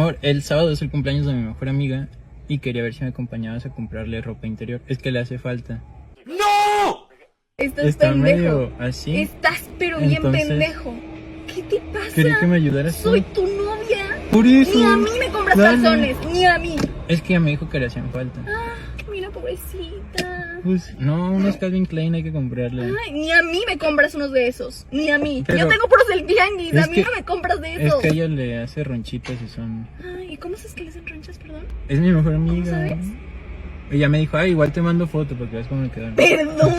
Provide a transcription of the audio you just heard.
amor, el sábado es el cumpleaños de mi mejor amiga y quería ver si me acompañabas a comprarle ropa interior. Es que le hace falta. ¡No! Estás Está pendejo. medio así. Estás pero bien Entonces, pendejo. ¿Qué te pasa? Quería que me ayudaras tú. Soy tu novia. Por eso. Ni a mí me compras Dale. calzones, ni a mí. Es que ya me dijo que le hacían falta. Ah, mira, pobrecita. Pues no, unos Calvin Klein hay que comprarle. Ay, ni a mí me compras unos de esos. Ni a mí. Pero Yo tengo puros del tianguis. es A mí que- no me compras de Es esos. que a ella le hace ronchitas y son... Ay, ¿y cómo sabes que les dan ronchas, perdón? Es mi mejor amiga. ¿Cómo sabes? Ella me dijo, igual te mando foto porque ves cómo me quedaron. ¿Perdón?